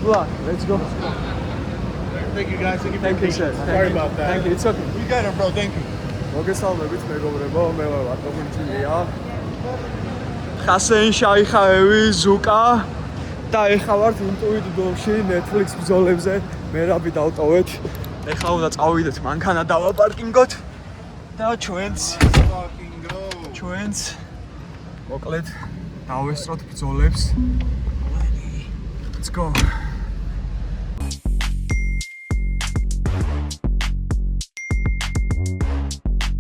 luck. Let's go. Thank you guys. Thank you, sir. Sorry about that. Thank you. It's okay. You got it, bro. Thank you. მოგესალმებით მეგობრებო, მე ვარ ვატომინჯილია. ხასენ შაიხაევი, ზუკა და ეხლა ვართ ინტუიტ დოში Netflix ბრძოლებზე. მერაბი დავტოვეთ. ეხლა უნდა წავიდეთ მანქანა დავაპარკინგოთ და ჩვენც მოკლედ დავესწროთ ბრძოლებს. Let's go.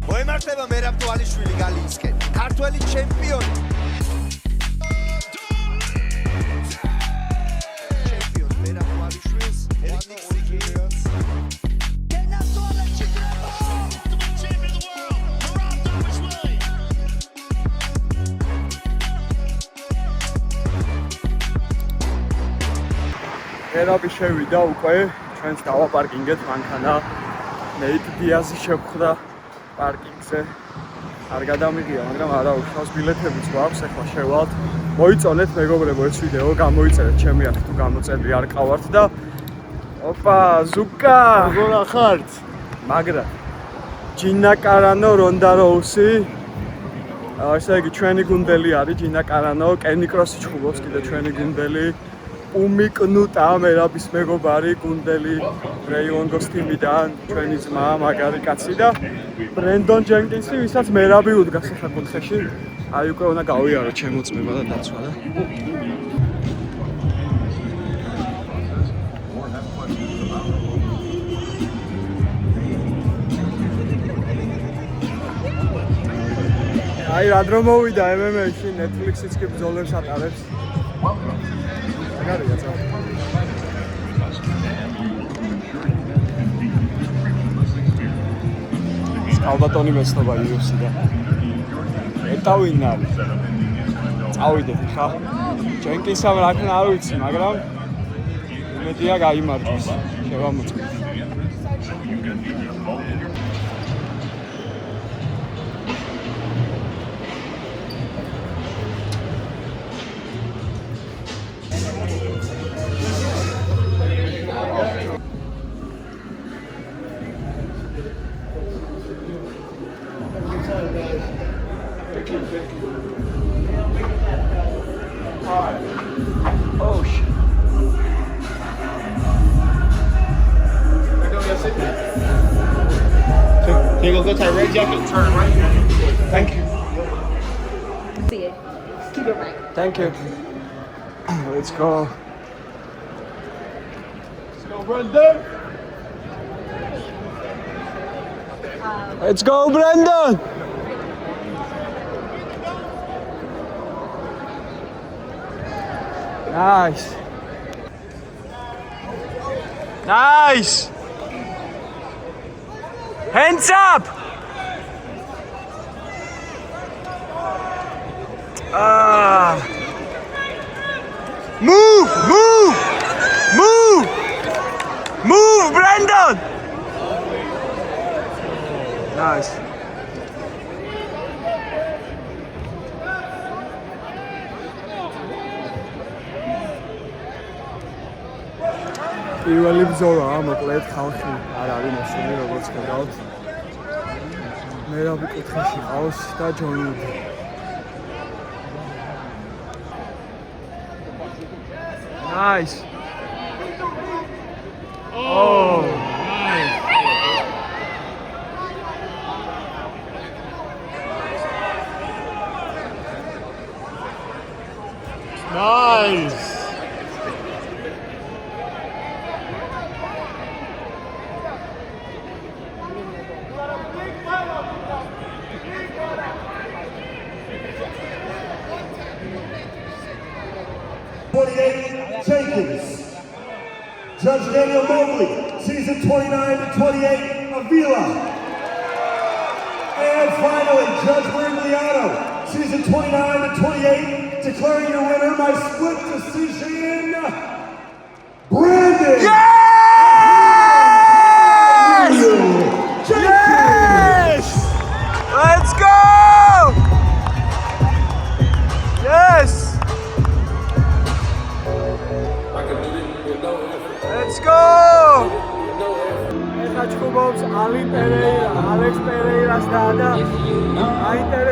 მოემართება მერაბ თვალიშვილი გალიისკენ. ქართველი ჩემპიონი. ჩემპიონი მერაბ თვალიშვილს ეთნიკ სიგილიოს. მერაბი შევიდა უკვე, ჩვენც დავაპარკინგეთ მანქანა. ნეით დიაზი შევხვდა პარკინგზე. არ გადამიღია, მაგრამ არა უშავს ბილეთებიც გვაქვს, ახლა შევალთ. მოიწონეთ მეგობრებო ეს ვიდეო, გამოიწერეთ ჩემი აქ თუ გამოწერდი არ ყავართ და ოპა, ზუკა! როგორ ახართ? მაგრა. ჯინა კარანო, რონდა როუსი. ესე იგი ჩვენი გუნდელი არის ჯინა კარანო, კენი კროსი ჩხუბობს კიდე ჩვენი გუნდელი. უმი კნუტა მერაბის მეგობარი გუნდელი რეიონგოს თიმიდან ჩვენი ძმა მაგარი კაცი და ბრენდონ ჯენკინსი ვისაც მერაბი უდგას ახლა კუთხეში აი უკვე უნდა გავიარო ჩემო ძმება და დაცვა და აი რა დრო მოვიდა MMA-ში Netflix-იც კი ბრძოლებს ატარებს Got it, that's all. ალბატონი მეცნობა UFC-და. ეტავინარი. წავიდეთ ხა. ჯენკინსამ რა ქნა არ ვიცი, მაგრამ იმედია გაიმარჯვეს. შევამოწმოთ. Oh shit. Here goes the turn right jacket. Turn right. Thank you. See it. Keep it right. Thank you. Let's go. Let's go, Brendan. Let's go, Brendan. Nice. Nice. Hands up. Move, move, move, move, Brandon. Nice. პირველი ბრძოლაა, მოკლედ ხალხი არ არის მოსული, როგორც ხედავთ. მერაბი კუთხეში ყავს და ჯონ უდი. Nice. Oh, nice. Nice. Jenkins. Judge Daniel Mobley, season 29 to 28, Avila. And finally, Judge Brigliano, season 29 to 28, declaring your winner by split decision, Brandon. Yes! Yes! Let's go! Yes! I can do it with no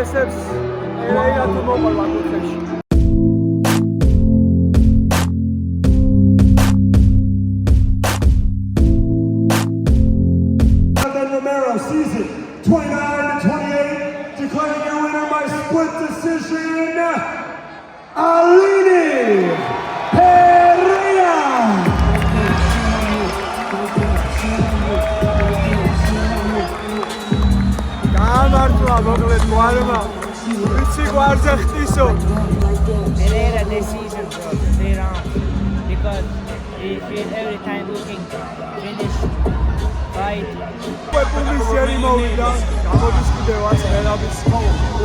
ინტერესებს ერეირა თუ მოყოლა კუთხეში. Season 29-28, declaring your winner by split decision, Aline Pereira. გამართლა მოკლედ გვარმა. ვიცი გვარზე ხტისო. Pereira decision, bro. 3 rounds. Because he's every time looking finish fight. პულის ერი მოვიდა. გამოდის კიდევაც ერაბის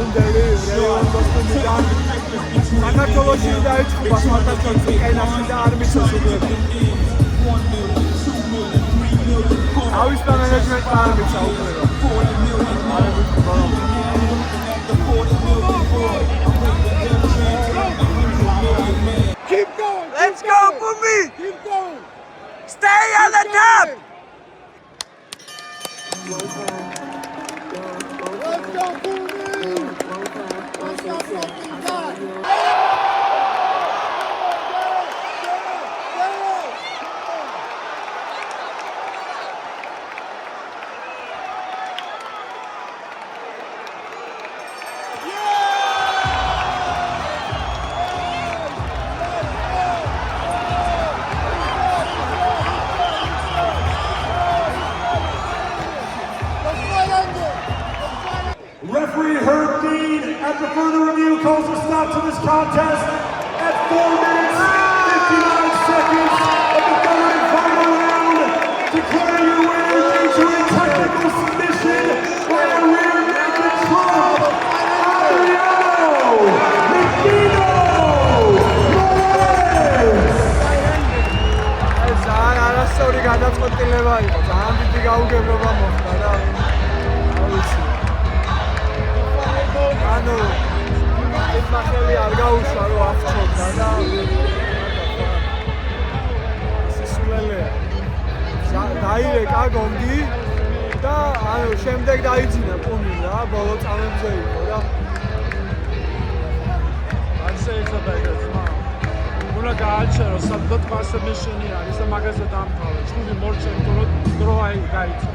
უნდერი რეალ კოსტუმიდან. საქართველოში დაიწყება საერთაშორისო კენაში და არ მიწევს უბრალოდ. ავის მენეჯმენტი არ მიწევს უბრალოდ. Keep going. Let's go, Pumi! Keep going. Stay on the top! Let's go, Boomy. Let's go, fucking God. Referee Herb Dean, after further review, calls a stop to this contest at 4 minutes, 59 seconds of the third and final round, declaring your winner due to a technical submission by a rear naked trump, Adriano Medino Morales. ძალიან არასწორი გადაწყვეტილება იყო. ძალიან დიდი გაუგებრობა მოხდა და აუცი. ანუ ეს ხელი არ გაუშვა რომ აღწევდა და სისულელეა. დაირეკა გონგი და ანუ შემდეგ დაიძინა პუმი რა, ბოლო წამებზე იყო და არ შეიძლება ეგრეთ ხმა. უნდა გააჩერო სადღაც პასებიშენი არის და მაგაზე დამთავრდა. ჩხუბი მორჩენ დრო აი გაიწო.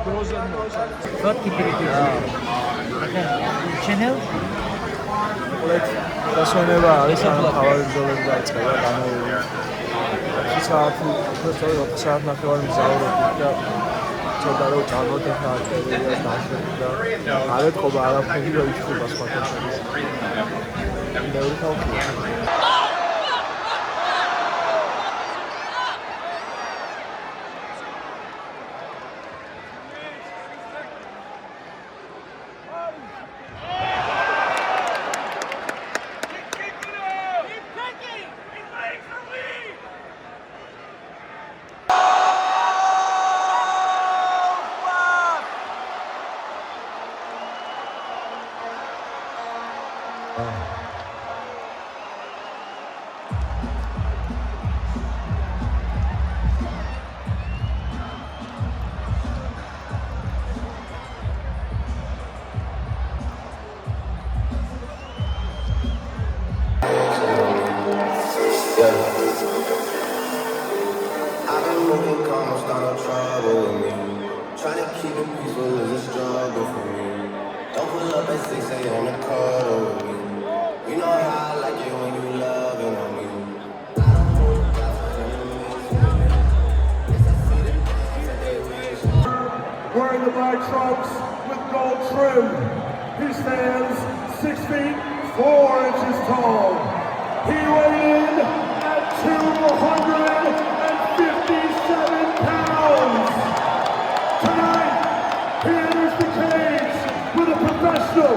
დროზე მორჩა. What keep it? Channel? ყოლეთ დასვენება არის ან თავარი ბრძოლები დაიწყება გამოვიდა. 4 საათი, უბრალოდ 4 საათი ნახევარი მგზავრობდი და ცოტა რომ წარმოდეთ არტერიას დაშვებდა. არ ეთყობა არაფერი რომ იჩხუბა სხვათა შორის. მეორე თავი. I've been moving calm, start no trouble with me. Trying to keep it peaceful is a struggle for me. Don't pull up at 6 a.m. to cuddle with me. You know how I like it when you loving on me. I don't hold back for enemies. Yes, I see the things that they wish. Wearing the black trunks with gold trim, he stands 6 feet 4 inches tall. He weighed in at 257 pounds. Tonight, he enters the cage with a professional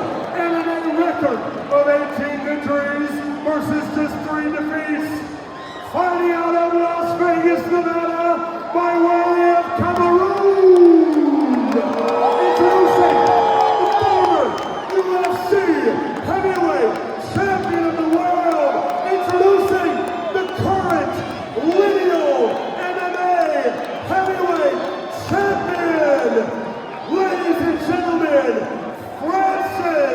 MMA record of 18 victories versus just 3 defeats. Fighting out of Las Vegas, Nevada, by way of Cameroon. Introducing the former UFC heavyweight champion of the world. Introducing the current lineal MMA heavyweight champion. Ladies and gentlemen, Francis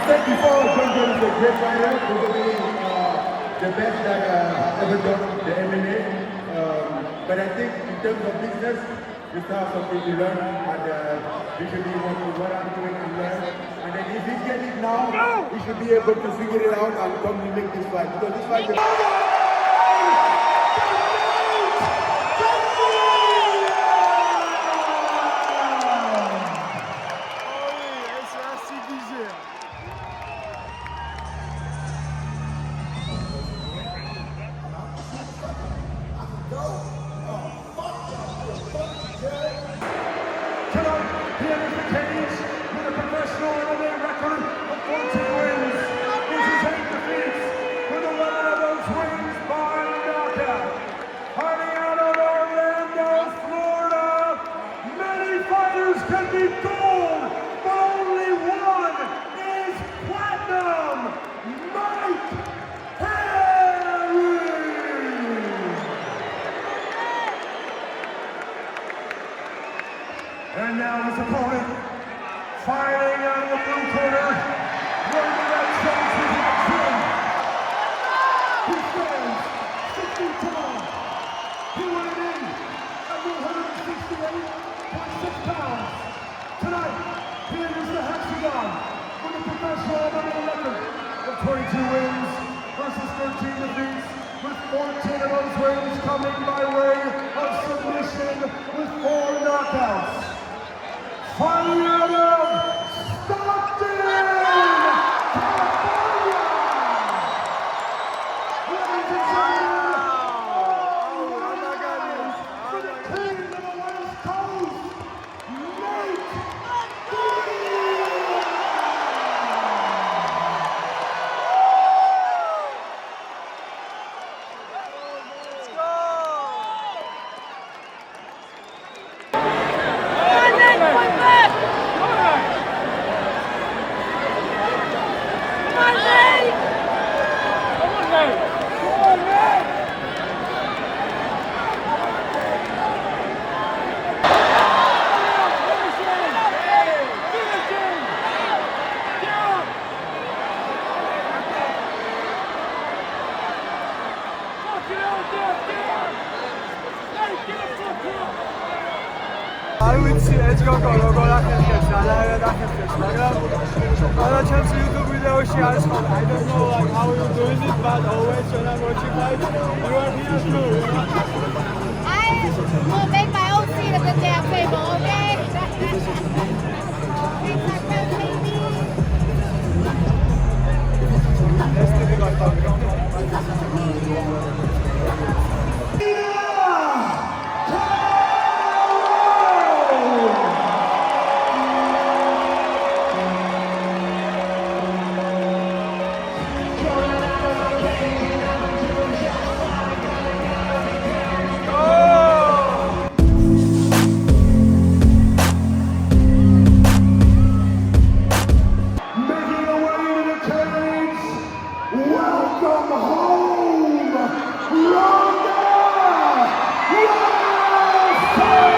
said before, John Jones is a great fighter, probably the best that ever done the MMA. But I think in terms of business, we still have something to learn, and we should be able to what I'm doing and learn. And then if he gets it now, he should be able to figure it out and come to make this fight. Because this fight is... Tonight, he enters the cage with a professional MMA record of 14 wins. This is 8 defeats, with 11 of those wins by knockout. Fighting out of Orlando, Florida, many fighters can be gold, but only one is platinum. Mike Perry! And now his opponent, fighting out of the blue corner, wearing that Chelsea accent. He stands 6 feet tall. He weighed in at 168.6 pounds. Tonight, he enters the Hexagon with a professional MMA record of 22 wins versus 13 defeats, with 14 of those wins coming by way of submission with 4 knockouts. Fighting out of Stockton, California! Ladies and gentlemen, for the king of the West Coast, Nate არ ვიცი ეს გოგო როგორ ახერხებს, არაერთ ახერხებს, მაგრამ ყველა ჩემს YouTube ვიდეოში არის ხოლმე. I don't know like how you doing it, but always when I'm watching fight, you are here too. I will make my own seat at the damn table, okay? Let's take a look. Welcome home, Ronda Rousey!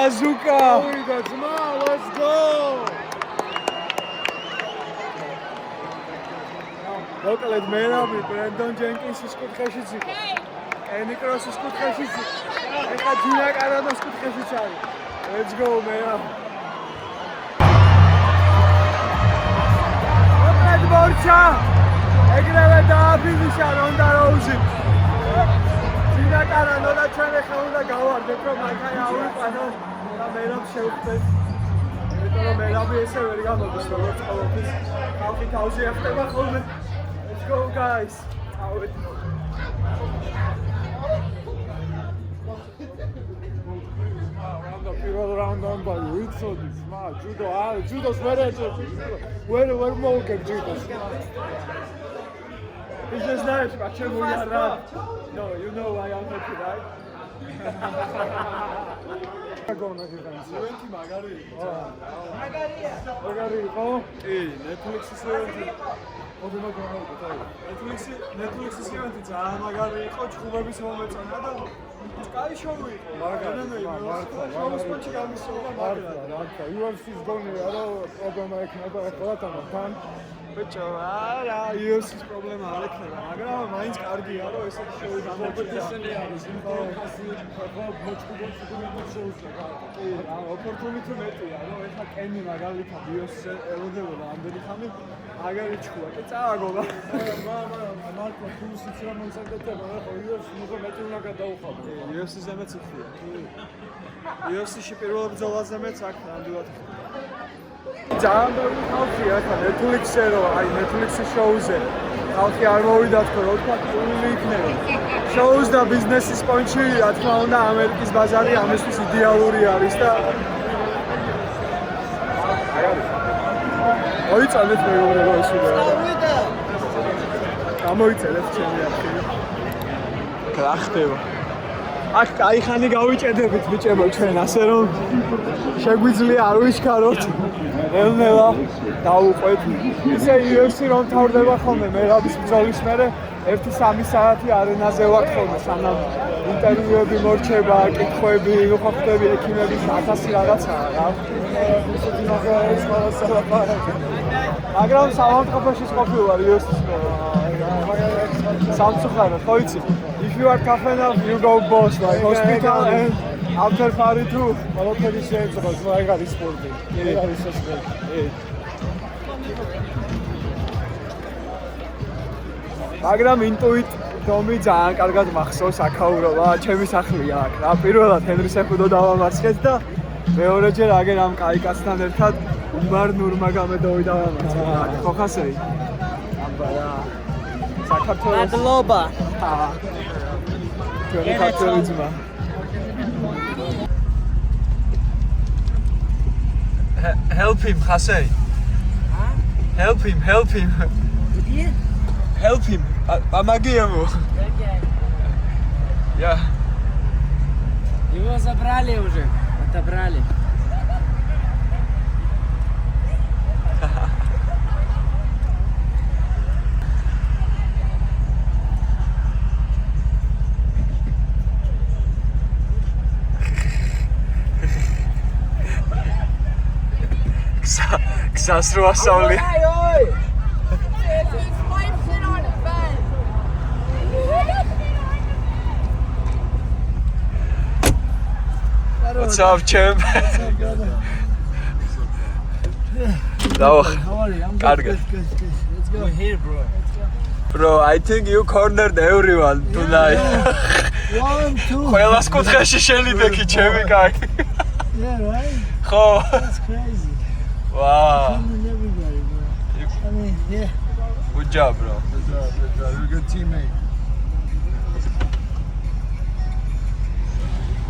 Azuka! Let's go! მოკლედ მერაბი ბრენდონ ჯენკინსის კუთხეშიც იყო. კენი კროსის კუთხეშიც იყო. ეხლა ჯინა კარანოს კუთხეშიც არის. Let's go, მერაბი. მოკლედ მორჩა. ეგრევე დააფინიშა რონდა როუზი. ჯინა კარანო და ჩვენ ეხლა უნდა გავარდეთ რომ მანქანა ავიყვანო და მერაბ შევხვდეთ. რომ მერაბი ესე ვერ გამოდის როგორც ყოველთვის ხალხი თავზე ახტება ხოლმე. Let's go guys. Out. პირველ რაუნდში ვიცოდი, ჯუდოს ვერ ეწევს. ვერ მოვუკებ ჯუდოს. It's just nice, but you No, you know why I'm happy, right? გონა გიგანს. Event-ი მაგარი იყო. მაგარი იყო? კი, Netflix-ის event-ი. ოდნავ გამოვიდა. Netflix-ის event-ი ძალიან მაგარი იყო, ჩხუბების მომეწონა და კაი შოუ იყო. შოუ-სპონჩი გამისულა მართლა. UFC-ს გონია რომ პრობლემა ექნება ეხლა თან. ბიჭო, არა, UFC-ს პრობლემა არ ექნება, მაგრამ მაინც კარგია რომ ესეთი შოუ გამოჩნდა. ოპორტუნიტი მეტია, რომ ეხლა კენი მაგალითად UFC-ზე ელოდებოდა ამდენი ხანი, მაგარი ჩხუბა, კი წააგოლა. მართლა ფულსიც რა მომსახურება, ხო UFC-ს უფრო მეტი უნდა გადაუხადო. UFC-ზე მეც იხია. UFC-ში პირველ ბრძოლაზე მეც აქ ნამდვილად ხდება. ძალიან ბევრი ხალხია ახლა Netflix-ზე რომ აი Netflix-ის შოუზე ხალხი არ მოვიდათ ხო რა თქვა კული იქნება. შოუს და ბიზნესის პონჩი რა თქმა უნდა ამერიკის ბაზარი ამისთვის იდეალური არის და მოიწონეთ მეუბნება ისულა. გამოიწერეთ ჩემი არქივი. რა ხდება? აქ კაი ხანი გავიჭედებით ბიჭებო ჩვენ ასე რომ შეგვიძლია არ ვიშქაროთ ნელ-ნელა დავუყვეთ ისე UFC რომ თავდება ხოლმე მერაბის ბრძოლის მერე 1-3 საათი არენაზე ვარ ხოლმე სანამ ინტერვიუები მორჩება კითხვები ხო ხდები ექიმების 1000 რაღაცაა რა მაგრამ სამწუხაროდ ყოფილი ვარ UFC-ს სამწუხაროდ ხო იცი If you are tough enough, you go boss, like hospital and after party too. ყველაფერი შეიძლება, ეგ არის სპორტი. ეგ არის სასწრაფო. მაგრამ ინტუიტ დომი ძალიან კარგად მახსოვს აქაურობა, ჩემი სახლია აქ. რა პირველად ჰენრი სეფუდო დავამარცხეთ და მეორეჯერ აგერ ამ კაი კაცთან ერთად უმარ ნურმაგამედოვი დავამარცხე. ხო ხასეი? აბა რა. საქართველოს მადლობა. Help him, Hasei. Help him. Help him. Помоги-ему. Yeah. Его забрали уже. Отобрали. გზას რო ასავლი. What's up, champ? How are you? I'm good. Let's go here, bro. Bro, I think you cornered everyone tonight. 1, 2. ყველას კუთხეში შელიდექი ჩემი კაი. Yeah, right? ხო. That's crazy. Wow. Everybody, bro. I mean, yeah. Good job, bro. Good job. You're a good teammate.